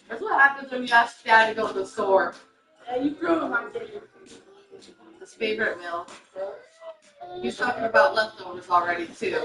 That's what happens when you ask Dad to go to the store. Yeah, you ruined my day. His favorite meal. He's talking about leftovers already, too.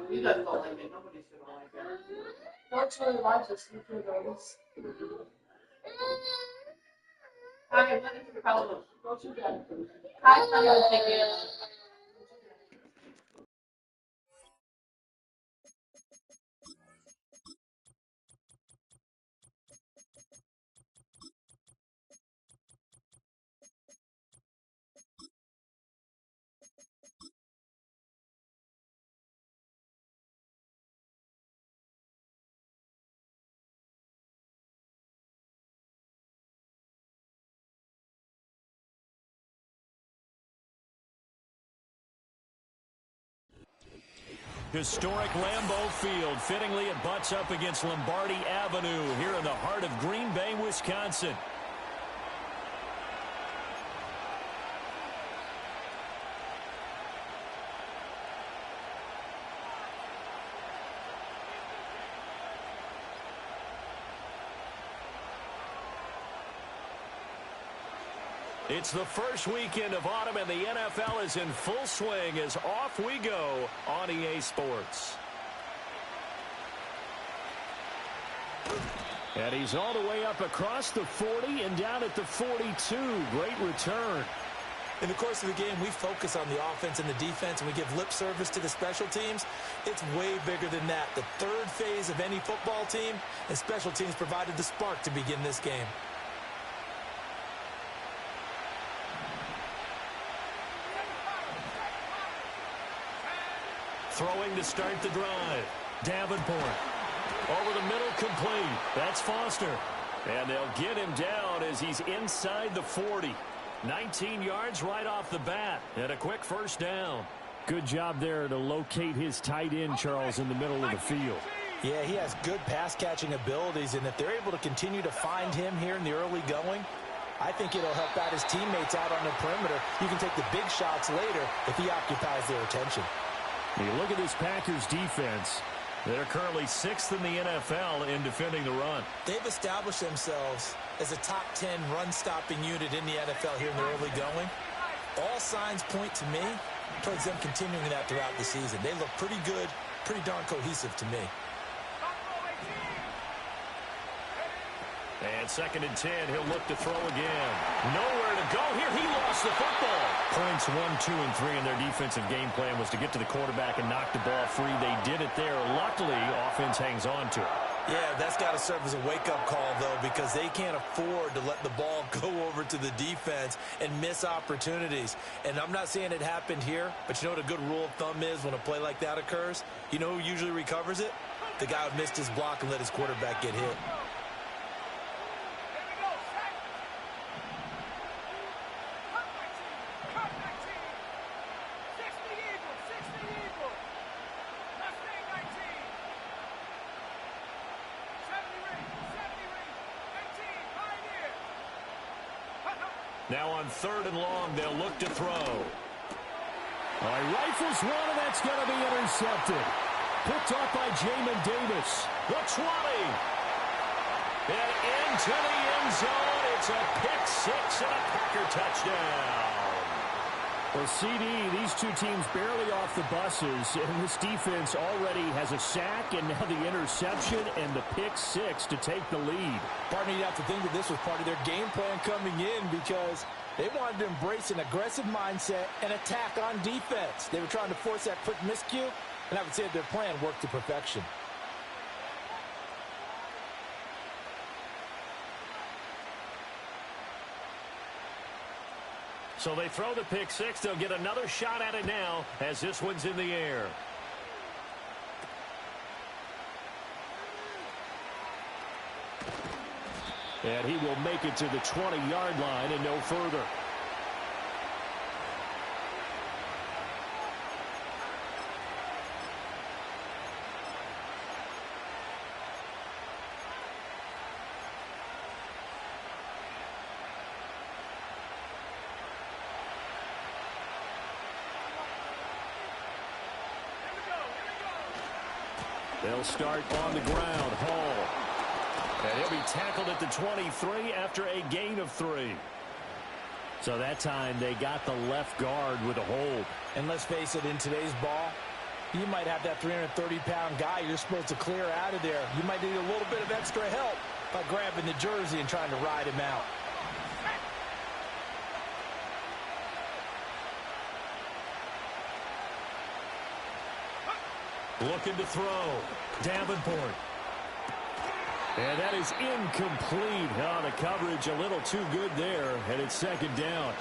You guys don't like it. Nobody's gonna like it. Folks really like this. Hi, what is the problem? Go to bed. Hi's not even taking it. Historic Lambeau Field. Fittingly, it butts up against Lombardi Avenue here in the heart of Green Bay, Wisconsin. It's the first weekend of autumn, and the NFL is in full swing as off we go on EA Sports. And he's all the way up across the 40 and down at the 42. Great return. In the course of the game, we focus on the offense and the defense, and we give lip service to the special teams. It's way bigger than that. The third phase of any football team, and special teams provided the spark to begin this game. Throwing to start the drive. Davenport. Over the middle, complete. That's Foster. And they'll get him down as he's inside the 40. 19 yards right off the bat. And a quick first down. Good job there to locate his tight end, Charles, in the middle of the field. Yeah, he has good pass-catching abilities, and if they're able to continue to find him here in the early going, I think it'll help out his teammates out on the perimeter. You can take the big shots later if he occupies their attention. You look at this Packers defense. They're currently 6th in the NFL in defending the run. They've established themselves as a top 10 run-stopping unit in the NFL here in the early going. All signs point to me towards them continuing that throughout the season. They look pretty good, pretty darn cohesive to me. And 2nd and 10, he'll look to throw again. Nowhere to go here. He lost the football. Points 1, 2, and 3 in their defensive game plan was to get to the quarterback and knock the ball free. They did it there. Luckily, offense hangs on to it. Yeah, that's got to serve as a wake-up call, though, because they can't afford to let the ball go over to the defense and miss opportunities. And I'm not saying it happened here, but you know what a good rule of thumb is when a play like that occurs? You know who usually recovers it? The guy who missed his block and let his quarterback get hit. Now on 3rd and long, they'll look to throw. Rifles one, and that's going to be intercepted. Picked off by Jamin Davis. The 20. And into the end zone. It's a pick six and a Packer touchdown. Well, CD, these two teams barely off the buses, and this defense already has a sack, and now the interception and the pick six to take the lead. Partner, you have to think that this was part of their game plan coming in because they wanted to embrace an aggressive mindset and attack on defense. They were trying to force that quick miscue, and I would say their plan worked to perfection. So they throw the pick six. They'll get another shot at it now as this one's in the air. And he will make it to the 20-yard line and no further. They'll start on the ground. Hall. And he'll be tackled at the 23 after a gain of 3. So that time they got the left guard with a hold. And let's face it, in today's ball, you might have that 330-pound guy you're supposed to clear out of there. You might need a little bit of extra help by grabbing the jersey and trying to ride him out. Looking to throw. Davenport. And that is incomplete. Oh, the coverage a little too good there, and it's second down.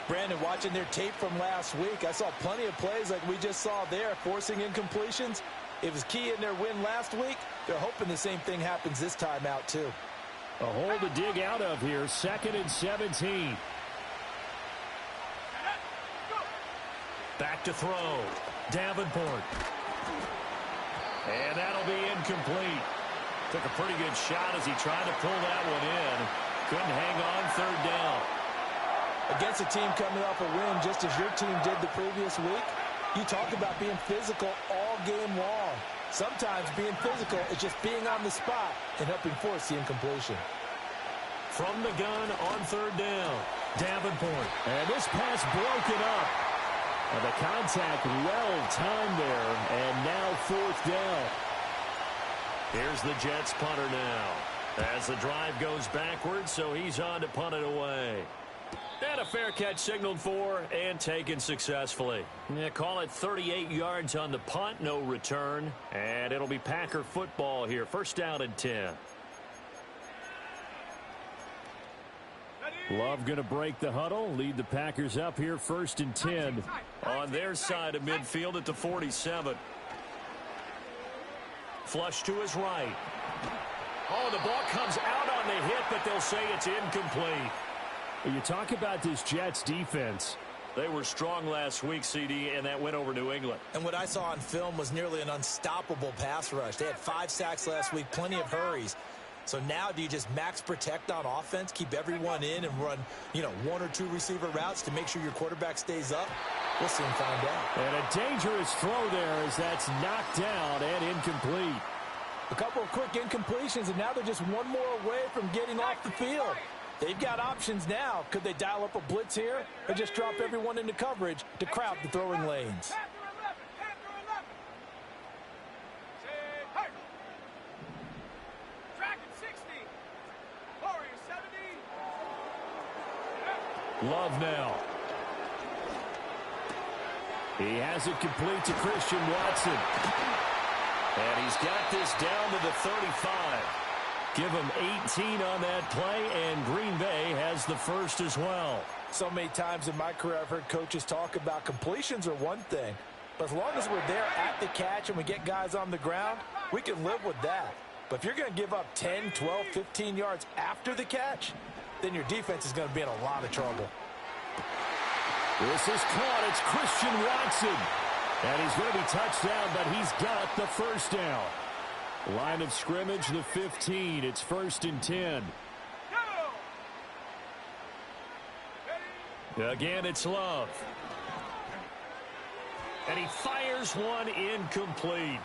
Brandon, watching their tape from last week, I saw plenty of plays like we just saw there, forcing incompletions. It was key in their win last week. They're hoping the same thing happens this time out, too. A hole to dig out of here, 2nd and 17. Back to throw. Davenport. And that'll be incomplete. Took a pretty good shot as he tried to pull that one in. Couldn't hang on, 3rd down. Against a team coming off a win just as your team did the previous week, you talk about being physical all game long. Sometimes being physical is just being on the spot and helping force the incompletion. From the gun on 3rd down. Davenport. And this pass broken up. And the contact well timed there, and now 4th down. Here's the Jets punter now. As the drive goes backwards, so he's on to punt it away. And a fair catch signaled for and taken successfully. Yeah, call it 38 yards on the punt, no return. And it'll be Packer football here. 1st down and 10. Love going to break the huddle, lead the Packers up here 1st and 10 on their side of midfield at the 47. Flush to his right. Oh, the ball comes out on the hit, but they'll say it's incomplete. You talk about this Jets defense. They were strong last week, CD, and that went over New England. And what I saw on film was nearly an unstoppable pass rush. They had 5 sacks last week, plenty of hurries. So now do you just max protect on offense, keep everyone in and run, 1 or 2 receiver routes to make sure your quarterback stays up? We'll soon find out. And a dangerous throw there as that's knocked down and incomplete. A couple of quick incompletions, and now they're just one more away from getting off the field. They've got options now. Could they dial up a blitz here or just drop everyone into coverage to crowd the throwing lanes? Love now. He has it complete to Christian Watson. And he's got this down to the 35. Give him 18 on that play, and Green Bay has the first as well. So many times in my career I've heard coaches talk about completions are one thing, but as long as we're there at the catch and we get guys on the ground, we can live with that. But if you're going to give up 10, 12, 15 yards after the catch, then your defense is going to be in a lot of trouble. This is caught. It's Christian Watson. And he's going to be touched down, but he's got the first down. Line of scrimmage, the 15. It's 1st and 10. Again, it's Love. And he fires one incomplete.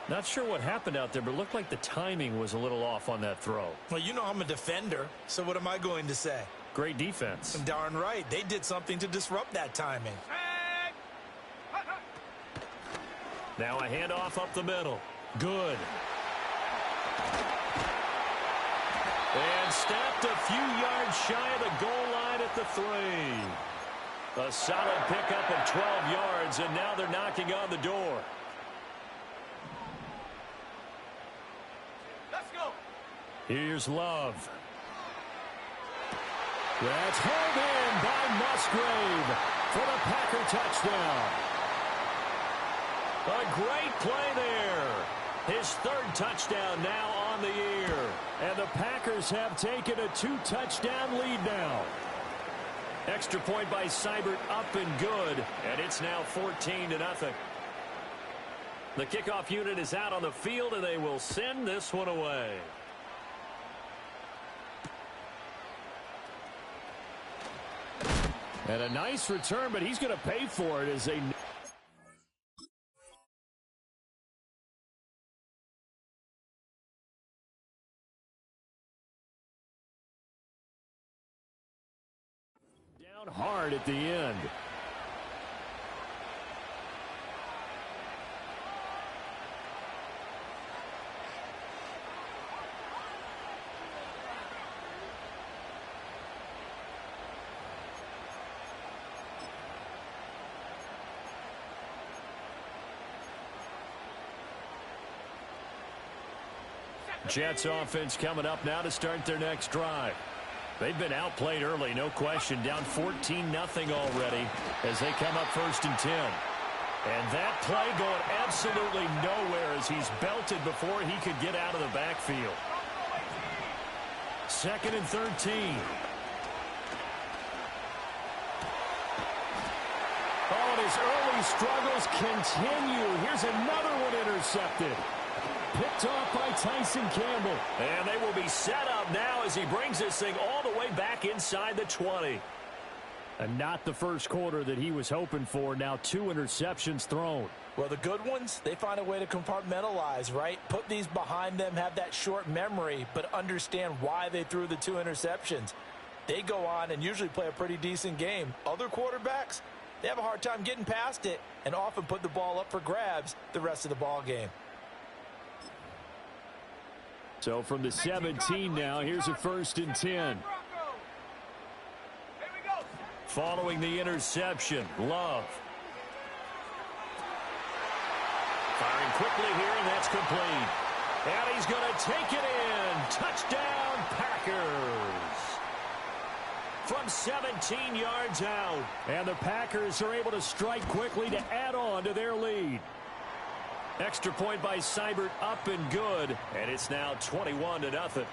Not sure what happened out there, but it looked like the timing was a little off on that throw. Well, I'm a defender, so what am I going to say? Great defense. Darn right. They did something to disrupt that timing. Now a handoff up the middle. Good. And snapped a few yards shy of the goal line at the 3. A solid pickup of 12 yards, and now they're knocking on the door. Let's go. Here's Love. That's hauled in by Musgrave for the Packer touchdown. A great play there. His third touchdown now on the year. And the Packers have taken a 2-touchdown lead now. Extra point by Seibert up and good. And it's now 14-0. The kickoff unit is out on the field, and they will send this one away. And a nice return, but he's going to pay for it as they... down hard at the end. Jets offense coming up now to start their next drive. They've been outplayed early, no question. Down 14-0 already as they come up 1st and 10. And that play going absolutely nowhere as he's belted before he could get out of the backfield. 2nd and 13. Oh, and his early struggles continue. Here's another one intercepted. Picked off by Tyson Campbell. And they will be set up now as he brings this thing all the way back inside the 20. And not the first quarter that he was hoping for. Now 2 interceptions thrown. Well, the good ones, they find a way to compartmentalize, right? Put these behind them, have that short memory, but understand why they threw the 2 interceptions. They go on and usually play a pretty decent game. Other quarterbacks, they have a hard time getting past it and often put the ball up for grabs the rest of the ball game. So from the 17 now, here's a 1st and 10. Following the interception, Love. Firing quickly here, and that's complete. And he's going to take it in. Touchdown, Packers. From 17 yards out. And the Packers are able to strike quickly to add on to their lead. Extra point by Seibert up and good. And it's now 21-0.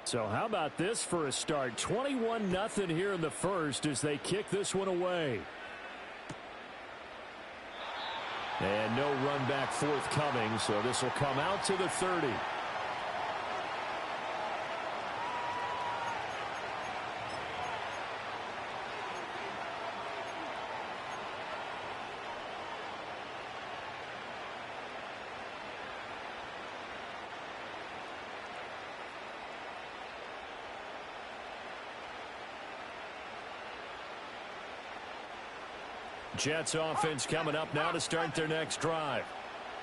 So how about this for a start? 21-0 here in the first as they kick this one away. And no run back forthcoming, so this will come out to the 30. Jets offense coming up now to start their next drive.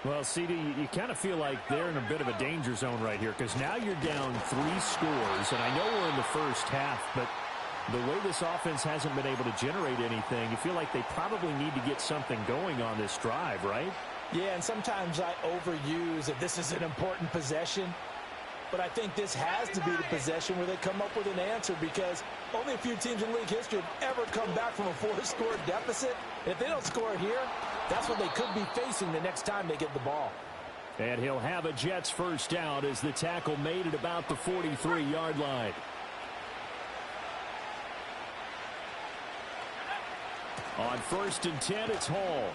Well, CD, you kind of feel like they're in a bit of a danger zone right here because now you're down 3 scores, and I know we're in the first half, but the way this offense hasn't been able to generate anything, you feel like they probably need to get something going on this drive, right? Yeah, and sometimes I overuse that this is an important possession. But I think this has to be the possession where they come up with an answer because only a few teams in league history have ever come back from a 4-score deficit. If they don't score here, that's what they could be facing the next time they get the ball. And he'll have a Jets first down as the tackle made at about the 43-yard line. On 1st and 10, it's Hall.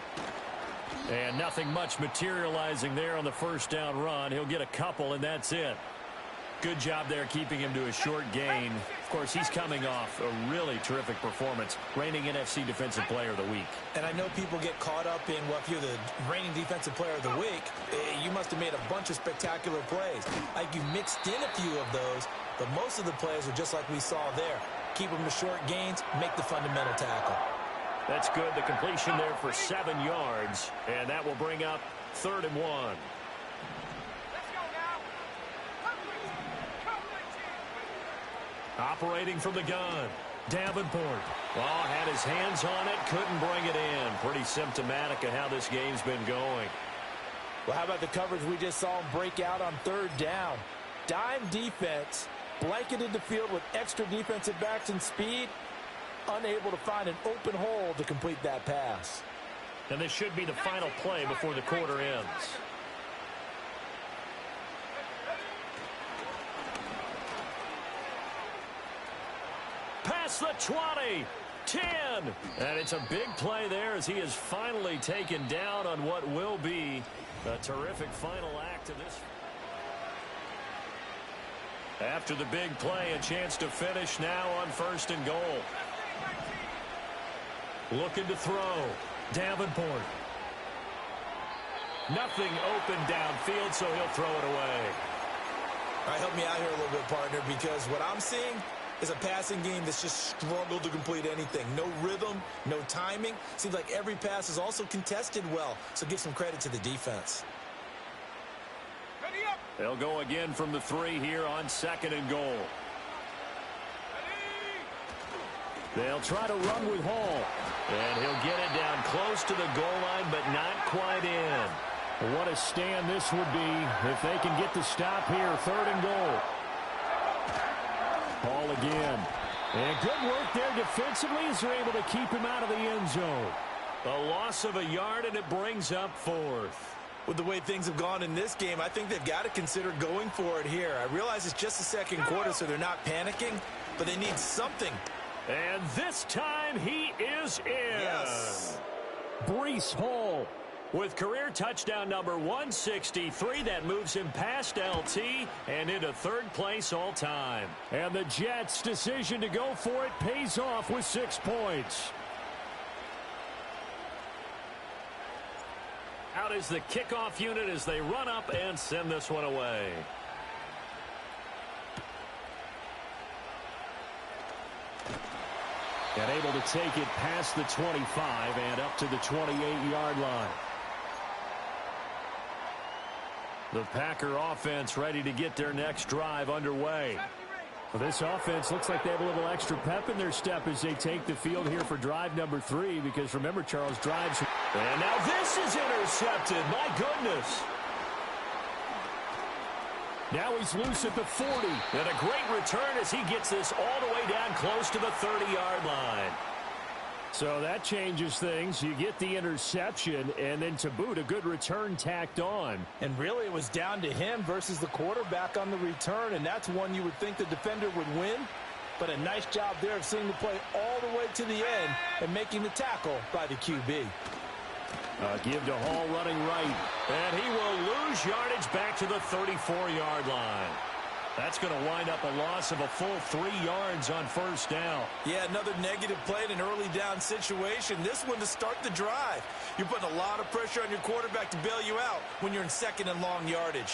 And nothing much materializing there on the first down run. He'll get a couple, and that's it. Good job there keeping him to a short gain. Of course, he's coming off a really terrific performance, reigning NFC Defensive Player of the Week. And I know people get caught up in, well, if you're the reigning Defensive Player of the Week, you must have made a bunch of spectacular plays. Like you mixed in a few of those, but most of the plays are just like we saw there. Keep them to short gains, make the fundamental tackle. That's good. The completion there for 7 yards, and that will bring up 3rd and 1. Operating from the gun, Davenport. Well, had his hands on it, couldn't bring it in. Pretty symptomatic of how this game's been going. Well, how about the coverage we just saw him break out on 3rd down? Dime defense, blanketed the field with extra defensive backs and speed. unable to find an open hole to complete that pass. And this should be the final play before the quarter ends. Past the 20, 10. And it's a big play there as he is finally taken down on what will be a terrific final act of this. After the big play, a chance to finish now on 1st and goal. Looking to throw. Davenport. Nothing open downfield, so he'll throw it away. All right, help me out here a little bit, partner, because what I'm seeing is a passing game that's just struggled to complete anything. No rhythm, no timing. Seems like every pass is also contested well, so give some credit to the defense. They'll go again from the 3 here on 2nd and goal. They'll try to run with Hall. And he'll get it down close to the goal line, but not quite in. What a stand this would be if they can get the stop here. 3rd and goal. Hall again. And good work there defensively as they're able to keep him out of the end zone. A loss of a yard, and it brings up 4th. With the way things have gone in this game, I think they've got to consider going for it here. I realize it's just the 2nd quarter, so they're not panicking, but they need something. And this time he is in. Yes. Breece Hall with career touchdown number 163. That moves him past LT and into 3rd place all time. And the Jets' decision to go for it pays off with 6 points. Out is the kickoff unit as they run up and send this one away. And able to take it past the 25 and up to the 28-yard line. The Packer offense ready to get their next drive underway. Well, this offense looks like they have a little extra pep in their step as they take the field here for drive number 3, because remember, Charles, drives. And now this is intercepted. My goodness. Now he's loose at the 40. And a great return as he gets this all the way down close to the 30-yard line. So that changes things. You get the interception, and then to boot, a good return tacked on. And really, it was down to him versus the quarterback on the return, and that's one you would think the defender would win. But a nice job there of seeing the play all the way to the end and making the tackle by the QB. Give to Hall running right. And he will lose yardage back to the 34-yard line. That's going to wind up a loss of a full 3 yards on 1st down. Yeah, another negative play in an early down situation. This one to start the drive. You're putting a lot of pressure on your quarterback to bail you out when you're in 2nd and long yardage.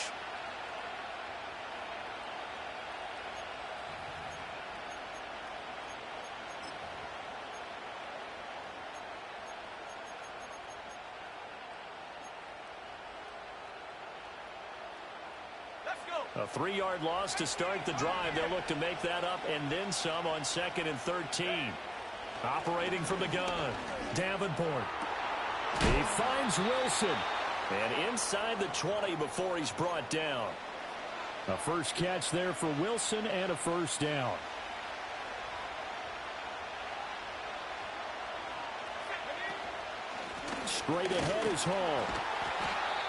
A 3-yard loss to start the drive. They'll look to make that up and then some on 2nd and 13. Operating from the gun, Davenport. He finds Wilson. And inside the 20 before he's brought down. A first catch there for Wilson and a 1st down. Straight ahead is Hall.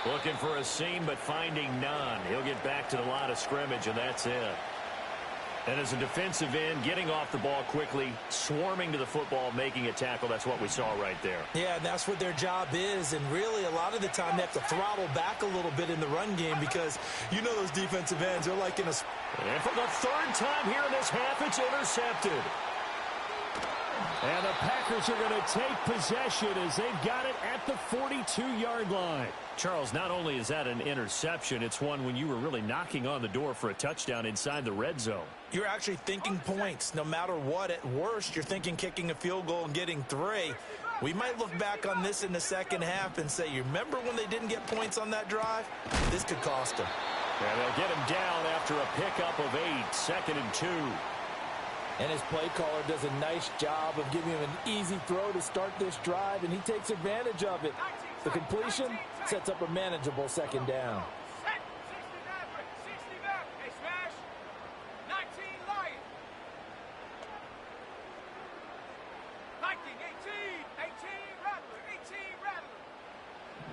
Looking for a seam, but finding none. He'll get back to the line of scrimmage, and that's it. And as a defensive end, getting off the ball quickly, swarming to the football, making a tackle, that's what we saw right there. Yeah, and that's what their job is. And really, a lot of the time, they have to throttle back a little bit in the run game because you know those defensive ends are like in a... And for the 3rd time here in this half, it's intercepted. And the Packers are going to take possession as they've got it at the 42-yard line. Charles, not only is that an interception, it's one when you were really knocking on the door for a touchdown inside the red zone. You're actually thinking points no matter what. At worst, you're thinking kicking a field goal and getting 3. We might look back on this in the 2nd half and say, you remember when they didn't get points on that drive? This could cost them. And they'll get him down after a pickup of 8, 2nd and 2. And his play caller does a nice job of giving him an easy throw to start this drive, and he takes advantage of it. The completion sets up a manageable 2nd down.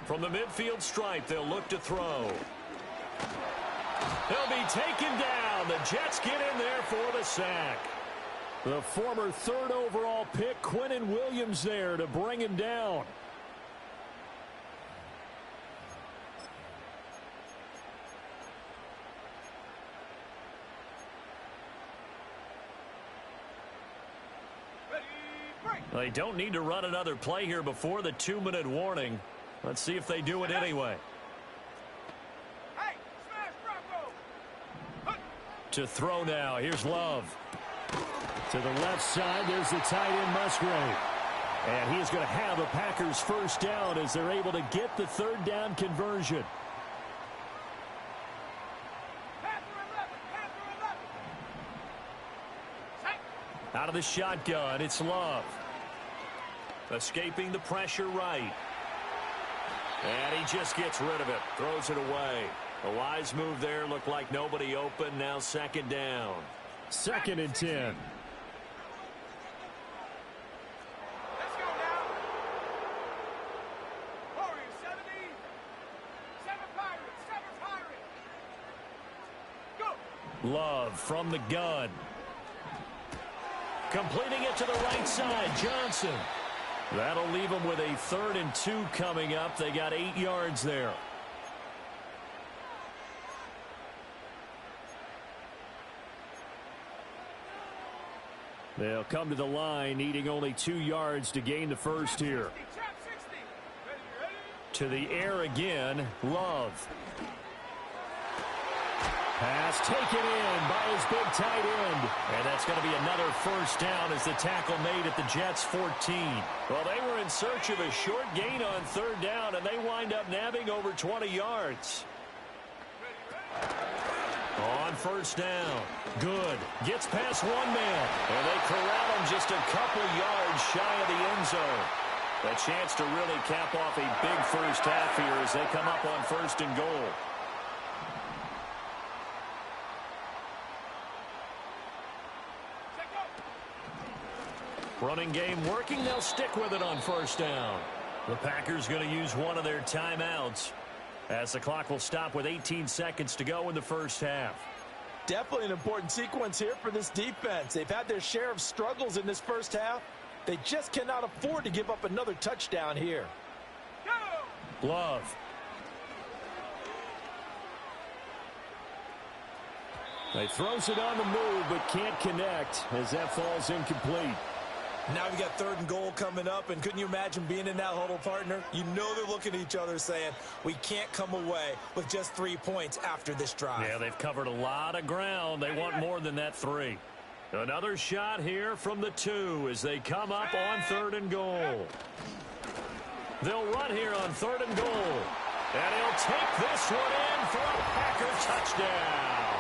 From the midfield stripe, they'll look to throw. He'll be taken down. The Jets get in there for the sack. The former third overall pick, Quinnen Williams, there to bring him down. They don't need to run another play here before the 2-minute warning. Let's see if they do it anyway. To throw now. Here's Love. To the left side, there's the tight end Musgrave. And he's going to have a Packers first down as they're able to get the third down conversion. Out of the shotgun, it's Love. Escaping the pressure right. And he just gets rid of it. Throws it away. A wise move there. Looked like nobody open. Now second down. 2nd and 10. Let's go now. Warriors 70. 7 Pirates. 7 Pirates. Go. Love from the gun. Completing it to the right side. Johnson. That'll leave them with a 3rd and 2 coming up. They got 8 yards there. They'll come to the line, needing only 2 yards to gain the first here. To the air again, Love. Pass taken in by his big tight end. And that's going to be another first down as the tackle made at the Jets' 14. Well, they were in search of a short gain on 3rd down, and they wind up nabbing over 20 yards. On first down. Good. Gets past one man. And they corral him just a couple yards shy of the end zone. A chance to really cap off a big first half here as they come up on 1st and goal. Running game working. They'll stick with it on 1st down. The Packers going to use one of their timeouts as the clock will stop with 18 seconds to go in the first half. Definitely an important sequence here for this defense. They've had their share of struggles in this first half. They just cannot afford to give up another touchdown here. Love. They throws it on the move but can't connect as that falls incomplete. Now we got 3rd and goal coming up, and couldn't you imagine being in that huddle, partner? You know they're looking at each other saying, we can't come away with just 3 points after this drive. Yeah, they've covered a lot of ground. They want more than that 3. Another shot here from the 2 as they come up on 3rd and goal. They'll run here on 3rd and goal. And he'll take this one in for a Packer touchdown.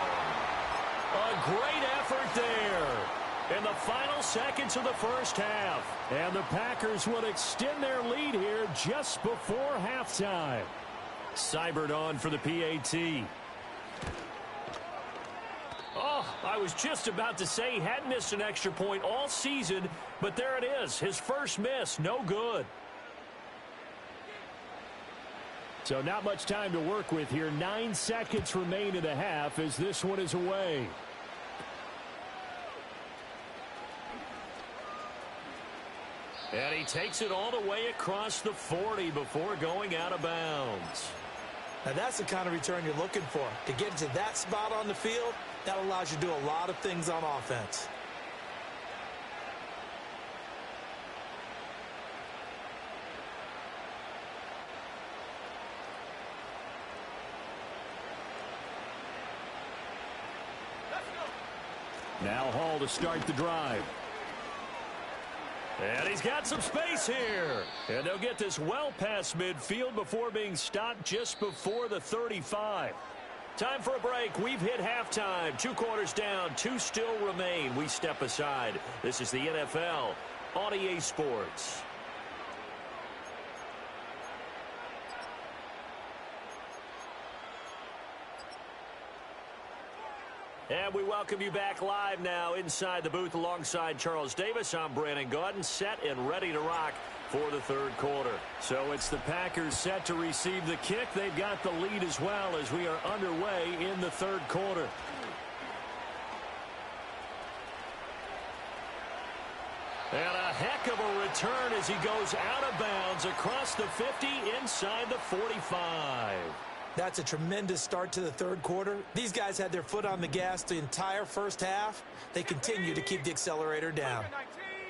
A great effort there in the final seconds of the first half. And the Packers will extend their lead here just before halftime. Seibert on for the PAT. Oh, I was just about to say he hadn't missed an extra point all season, but there it is. His first miss, no good. So not much time to work with here. 9 seconds remain in the half as this one is away. And he takes it all the way across the 40 before going out of bounds. Now that's the kind of return you're looking for. To get to that spot on the field, that allows you to do a lot of things on offense. Now Hall to start the drive. And he's got some space here. And they'll get this well past midfield before being stopped just before the 35. Time for a break. We've hit halftime. 2 quarters down. 2 still remain. We step aside. This is the NFL on EA Sports. And we welcome you back live now inside the booth alongside Charles Davis. I'm Brandon Gaudin, set and ready to rock for the third quarter. So it's the Packers set to receive the kick. They've got the lead as well as we are underway in the third quarter. And a heck of a return as he goes out of bounds across the 50 inside the 45. That's a tremendous start to the third quarter. These guys had their foot on the gas the entire first half. They continue to keep the accelerator down.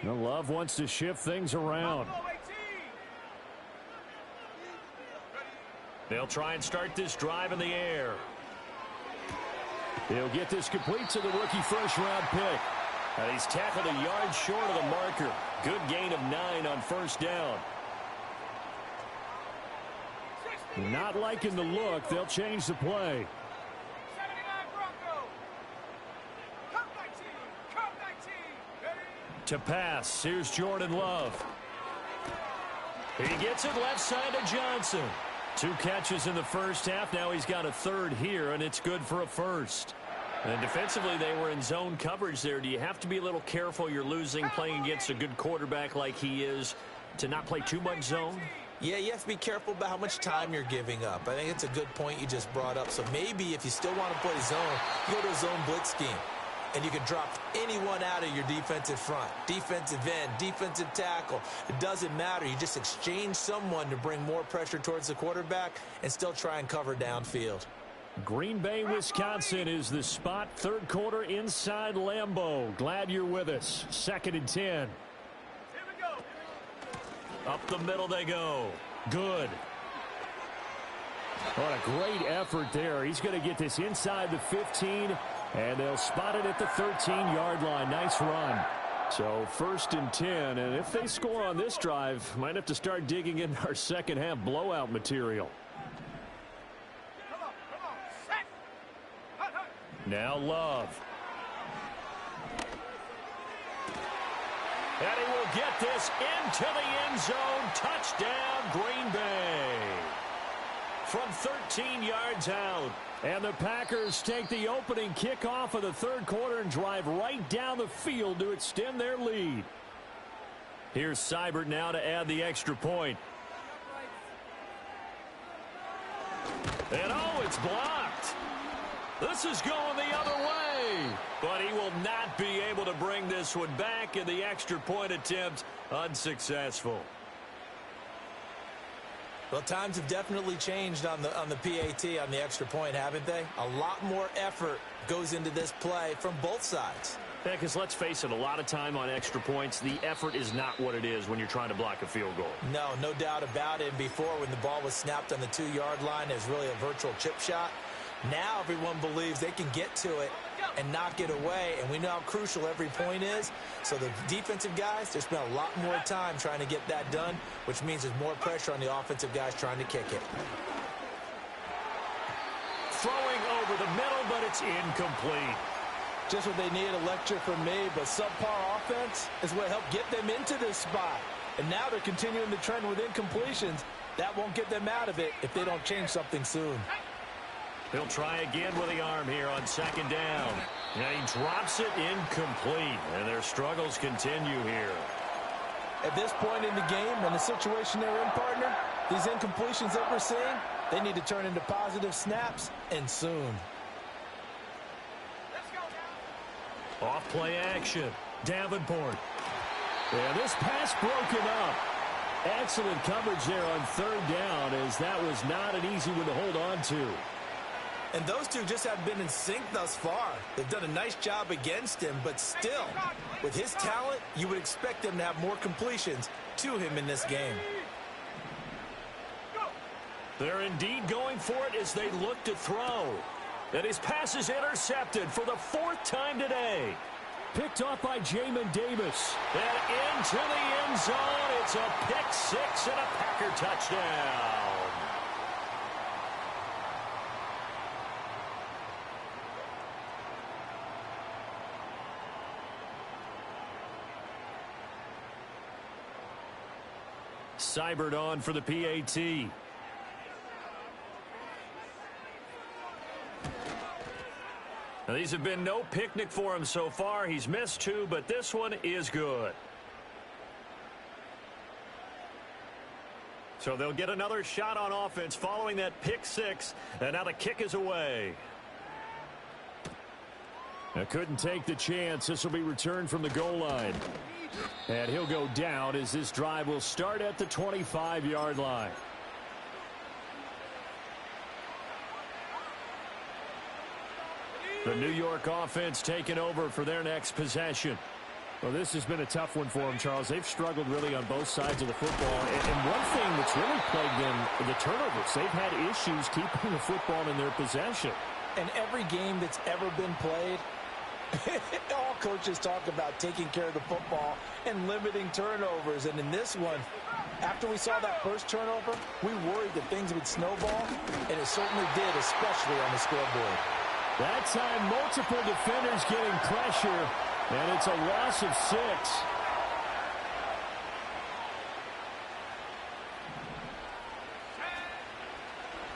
Now Love wants to shift things around. They'll try and start this drive in the air. He'll get this complete to the rookie first-round pick. And he's tackled a yard short of the marker. Good gain of 9 on first down. Not liking the look. They'll change the play. 79 Broncos. Come 19. Come 19. Ready? To pass. Here's Jordan Love. He gets it left side to Johnson. 2 catches in the first half. Now he's got a third here, and it's good for a first. And defensively, they were in zone coverage there. Do you have to be a little careful? You're losing playing against a good quarterback like he is to not play too much zone? Yeah, you have to be careful about how much time you're giving up. I think it's a good point you just brought up. So maybe if you still want to play zone, you go to a zone blitz scheme. And you can drop anyone out of your defensive front. Defensive end, defensive tackle. It doesn't matter. You just exchange someone to bring more pressure towards the quarterback and still try and cover downfield. Green Bay, Wisconsin is the spot. Third quarter inside Lambeau. Glad you're with us. 2nd and 10. Here we go. Up the middle they go. Good. What a great effort there. He's going to get this inside the 15, and they'll spot it at the 13-yard line. Nice run. So 1st and 10, and if they score on this drive, might have to start digging in our second half blowout material. Now Love. And he will get this into the end zone. Touchdown, Green Bay. From 13 yards out. And the Packers take the opening kickoff of the third quarter and drive right down the field to extend their lead. Here's Seibert now to add the extra point. And oh, it's blocked. This is going the other way. But he will not be able to bring this one back, and the extra point attempt unsuccessful. Well, times have definitely changed on the PAT, on the extra point, haven't they? A lot more effort goes into this play from both sides. Yeah, because let's face it, a lot of time on extra points, the effort is not what it is when you're trying to block a field goal. No doubt about it. Before, when the ball was snapped on the 2-yard line, it was really a virtual chip shot. Now everyone believes they can get to it and knock it away, and we know how crucial every point is. So the defensive guys, they spend a lot more time trying to get that done, which means there's more pressure on the offensive guys trying to kick it. Throwing over the middle, but it's incomplete. Just what they need, a lecture from me, but subpar offense is what helped get them into this spot. And now they're continuing the trend with incompletions. That won't get them out of it if they don't change something soon. He'll try again with the arm here on 2nd down. And he drops it incomplete, and their struggles continue here. At this point in the game and the situation they're in, partner, these incompletions that we're seeing, they need to turn into positive snaps, and soon. Off play action. Davenport. And this pass broken up. Excellent coverage there on 3rd down, as that was not an easy one to hold on to. And those two just have been in sync thus far. They've done a nice job against him, but still, with his talent, you would expect them to have more completions to him in this game. They're indeed going for it as they look to throw. And his pass is intercepted for the 4th time today. Picked off by Jamin Davis. And into the end zone. It's a pick 6 and a Packer touchdown. Seibert on for the PAT. Now, these have been no picnic for him so far. He's missed 2, but this one is good. So they'll get another shot on offense following that pick six, and now the kick is away. Couldn't take the chance. This will be returned from the goal line. And he'll go down as this drive will start at the 25-yard line. The New York offense taking over for their next possession. Well, this has been a tough one for them, Charles. They've struggled really on both sides of the football. And one thing that's really plagued them, the turnovers. They've had issues keeping the football in their possession. And every game that's ever been played, all coaches talk about taking care of the football and limiting turnovers. And in this one, after we saw that first turnover, we worried that things would snowball, and it certainly did, especially on the scoreboard. That time, multiple defenders getting pressure, and it's a loss of 6.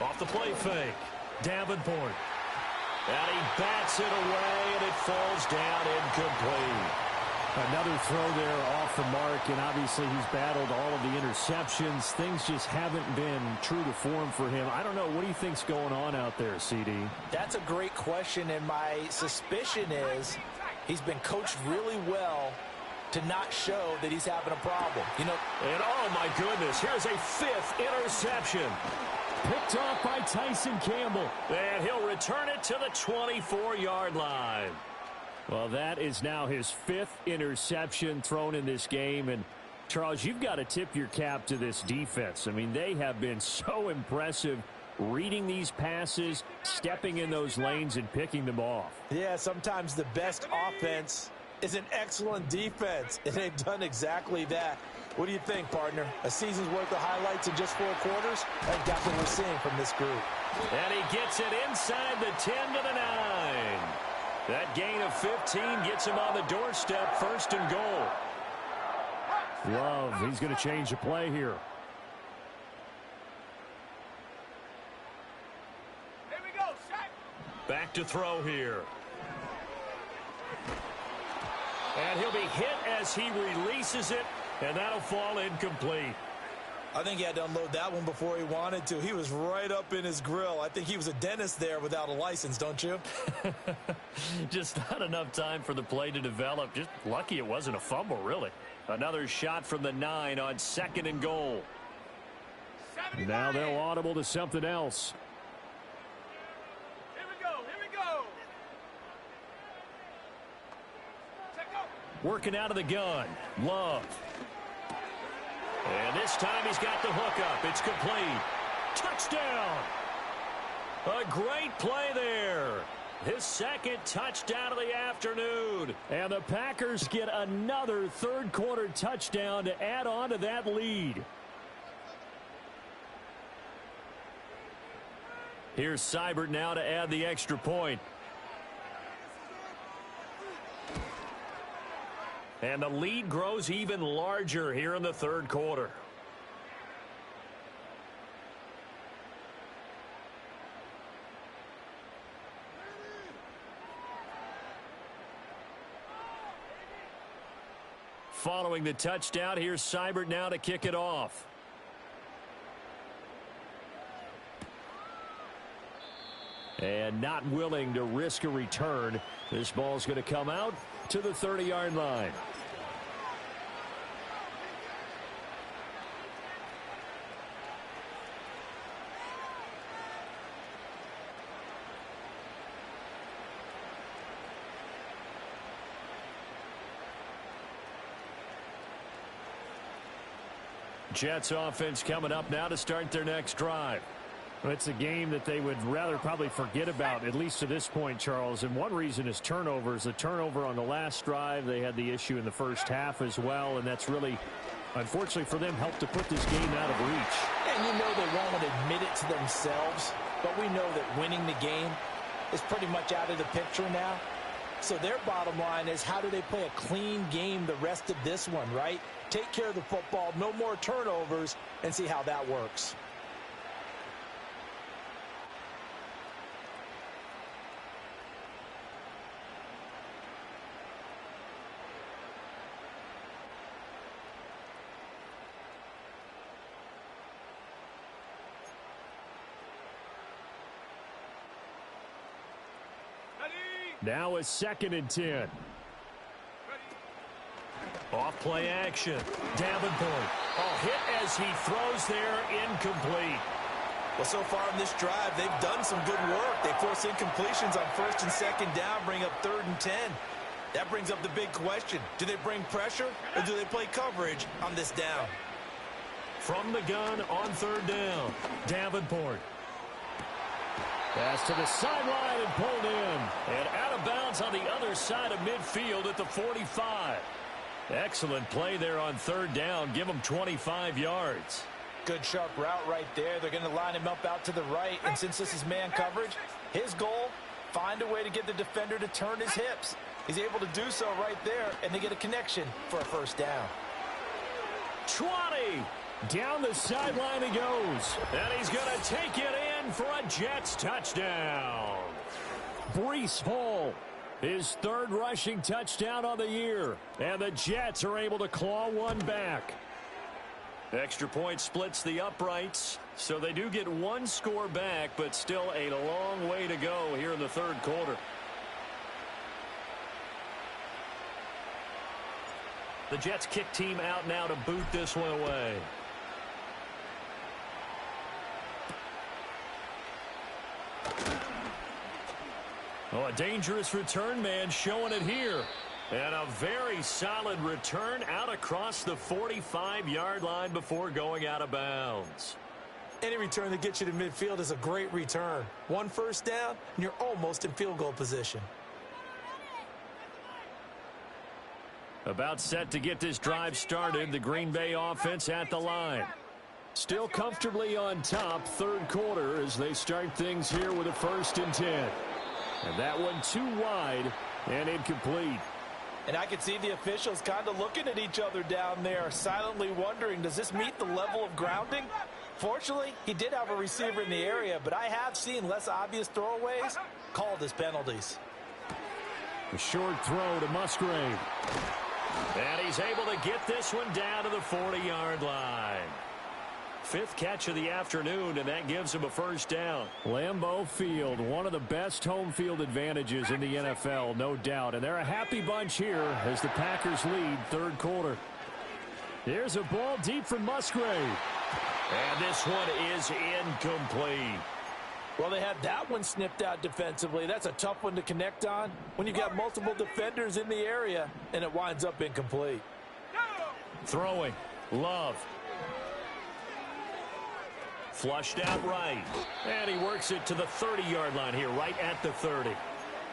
Off the play fake, Davenport. And he bats it away, and it falls down incomplete. Another throw there off the mark, and obviously he's battled all of the interceptions. Things just haven't been true to form for him. I don't know. What do you think's going on out there, CD? That's a great question, and my suspicion is he's been coached really well to not show that he's having a problem. You know, and oh my goodness, here's a 5th interception. Picked off by Tyson Campbell. And he'll return it to the 24-yard line. Well, that is now his 5th interception thrown in this game. And, Charles, you've got to tip your cap to this defense. I mean, they have been so impressive reading these passes, stepping in those lanes, and picking them off. Yeah, sometimes the best offense is an excellent defense, and they've done exactly that. What do you think, partner? A season's worth of highlights in just 4 quarters? I think that's what we're seeing from this group. And he gets it inside the 10 to the 9. That gain of 15 gets him on the doorstep, 1st and goal. Love, he's going to change the play here. Here we go, set. Back to throw here. And he'll be hit as he releases it, and that'll fall incomplete. I think he had to unload that one before he wanted to. He was right up in his grill. I think he was a dentist there without a license, don't you? Just not enough time for the play to develop. Just lucky it wasn't a fumble, really. Another shot from the 9 on 2nd and goal. Now they'll audible to something else. Here we go, here we go. Check out. Working out of the gun. Love. And this time he's got the hook up. It's complete. Touchdown. A great play there. His 2nd touchdown of the afternoon. And the Packers get another 3rd quarter touchdown to add on to that lead. Here's Seibert now to add the extra point. And the lead grows even larger here in the 3rd quarter. Following the touchdown, here's Seibert now to kick it off. And not willing to risk a return. This ball's going to come out to the 30-yard line. Jets offense coming up now to start their next drive. Well, it's a game that they would rather probably forget about, at least to this point, Charles. And one reason is turnovers. The turnover on the last drive, they had the issue in the first half as well. And that's really, unfortunately for them, helped to put this game out of reach. And you know they won't admit it to themselves, but we know that winning the game is pretty much out of the picture now. So their bottom line is, how do they play a clean game the rest of this one, right? Take care of the football, no more turnovers, and see how that works. Now a 2nd and 10. Off play action. Davenport. Oh, hit as he throws there, incomplete. Well, so far in this drive, they've done some good work. They force incompletions on 1st and 2nd down, bring up 3rd and 10. That brings up the big question. Do they bring pressure or do they play coverage on this down? From the gun on 3rd down, Davenport. Pass to the sideline and pulled in. And out of bounds on the other side of midfield at the 45. Excellent play there on 3rd down. Give them 25 yards. Good sharp route right there. They're going to line him up out to the right. And since this is man coverage, his goal, find a way to get the defender to turn his hips. He's able to do so right there, and they get a connection for a 1st down. 20. Down the sideline he goes. And he's going to take it in for a Jets touchdown. Breece Hall, his 3rd rushing touchdown on the year. And the Jets are able to claw one back. Extra point splits the uprights, so they do get one score back, but still a long way to go here in the 3rd quarter. The Jets kick team out now to boot this one away. Oh, a dangerous return man showing it here. And a very solid return out across the 45-yard line before going out of bounds. Any return that gets you to midfield is a great return. 1 1st down, and you're almost in field goal position. About set to get this drive started. The Green Bay offense at the line. Still comfortably on top, 3rd quarter as they start things here with a 1st and 10. And that one too wide and incomplete. And I can see the officials kind of looking at each other down there, silently wondering, does this meet the level of grounding? Fortunately, he did have a receiver in the area, but I have seen less obvious throwaways called as penalties. A short throw to Musgrave. And he's able to get this one down to the 40-yard line. 5th catch of the afternoon, and that gives him a 1st down. Lambeau Field, one of the best home field advantages in the NFL, no doubt. And they're a happy bunch here as the Packers lead 3rd quarter. Here's a ball deep from Musgrave. And this one is incomplete. Well, they had that one snipped out defensively. That's a tough one to connect on when you've got multiple defenders in the area, and it winds up incomplete. Throwing, Love. Flushed out right. And he works it to the 30-yard line here, right at the 30.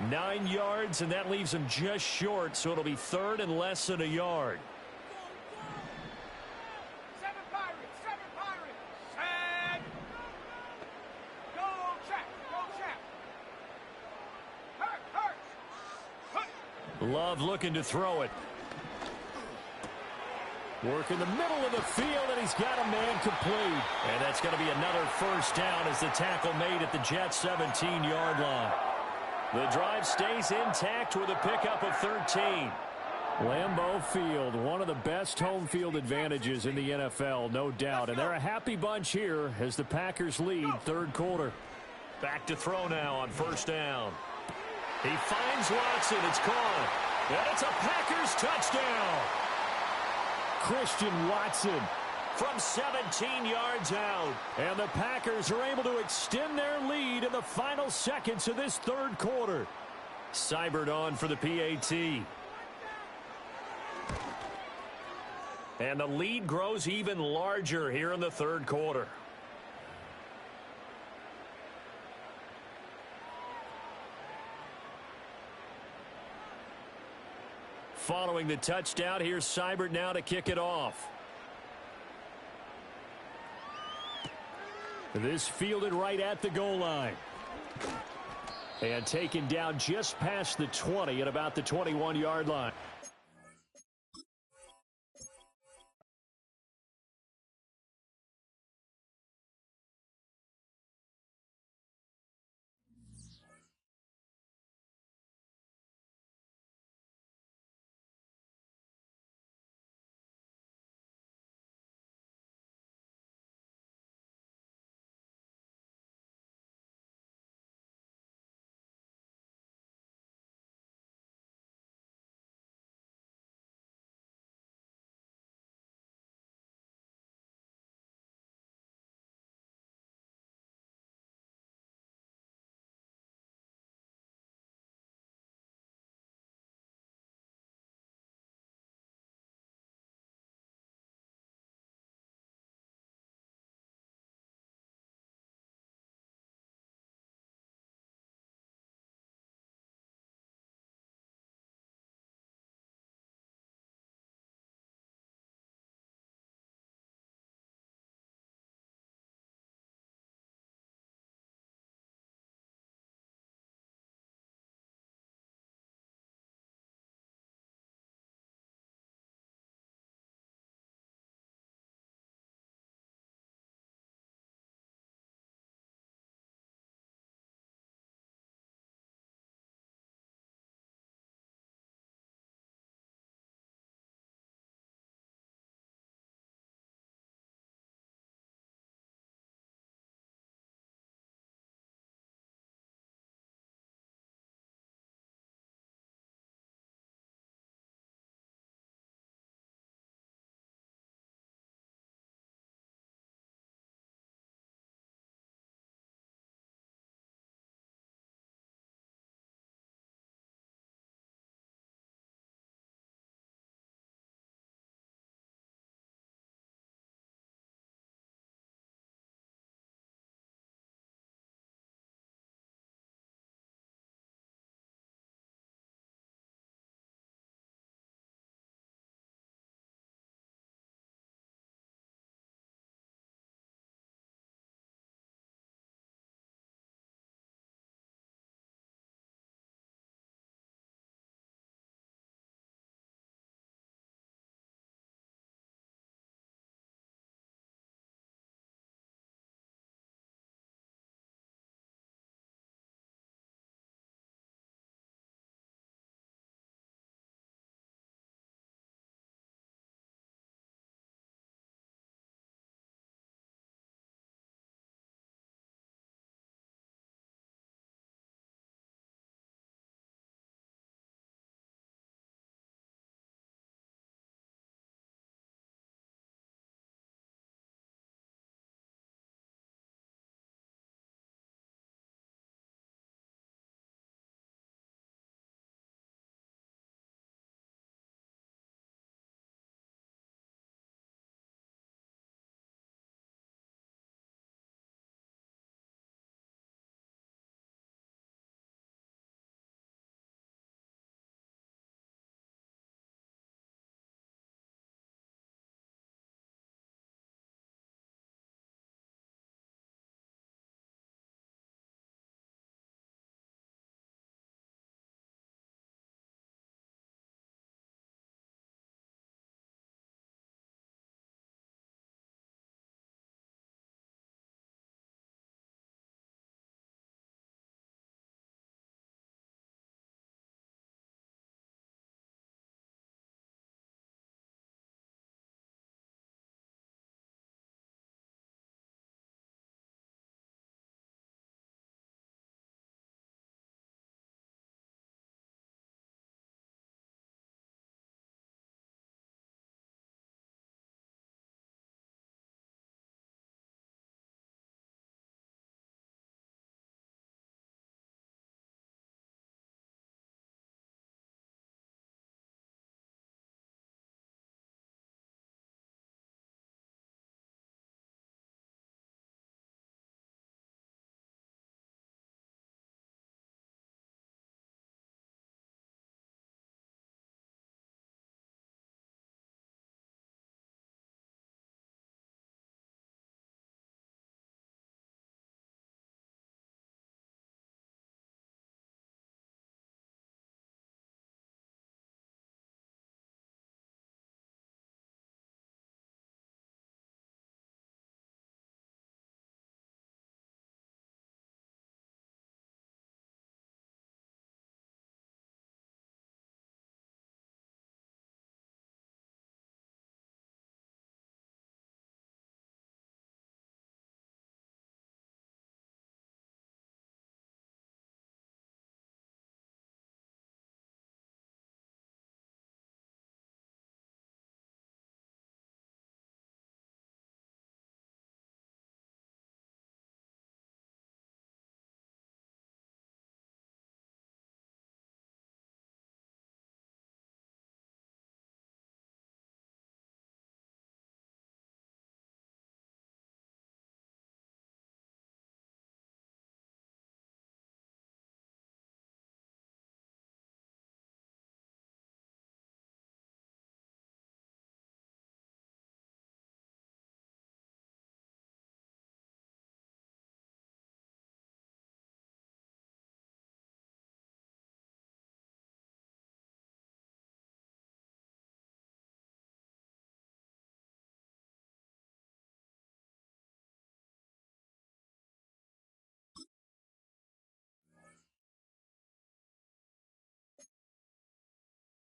9 yards, and that leaves him just short, so it'll be 3rd and less than a yard. 7 Pirates, 7 Pirates. Set. Go, check, go, check. Hurt. Love looking to throw it. Work in the middle of the field, and he's got a man complete. And that's going to be another 1st down as the tackle made at the Jets' 17-yard line. The drive stays intact with a pickup of 13. Lambeau Field, one of the best home field advantages in the NFL, no doubt. And they're a happy bunch here as the Packers lead 3rd quarter. Back to throw now on 1st down. He finds Watson. It's caught. And it's a Packers touchdown. Christian Watson from 17 yards out. And the Packers are able to extend their lead in the final seconds of this 3rd quarter. Seibert on for the PAT. And the lead grows even larger here in the 3rd quarter. Following the touchdown, here's Seibert now to kick it off. This fielded right at the goal line. And taken down just past the 20 at about the 21-yard line.